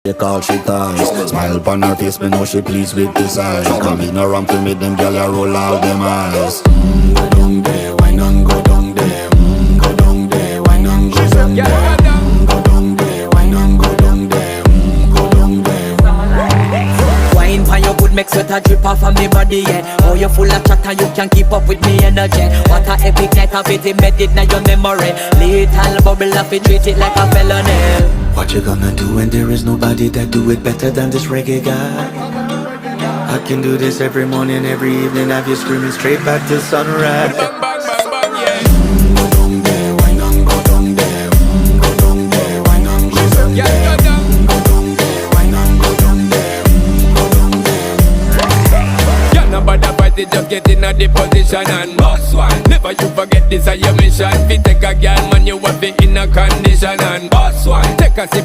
They call she ties. Smile upon her face, me know she pleased with this eyes. Come in around to me, them gyal a roll out them eyes. Go down there, why not go down there? Go down there, why not go down there? Go down there, why not go down there? Go down there. Wine pan your good, make sweat a drip off of me body, yeah. Oh, you full of chatter, you can't keep up with me energy. What a epic night of it, embedded in your memory. Little bubble of it, treat it like a felony. What you gonna do when there is nobody that do it better than this reggae guy? I can do this every morning, every evening, have you screaming straight back to sunrise. Bang, bang, bang, bang, yeah. Go down there, why not go down there? Go down there, why not go down Yeah, there? go down. Go down there, why not go down there? Go down there. Yeah, nobody fight it, just get in a the position and boss one. Never you forget this is your mission. If you take a girl, man, you have it in a condition and boss one. Take a sip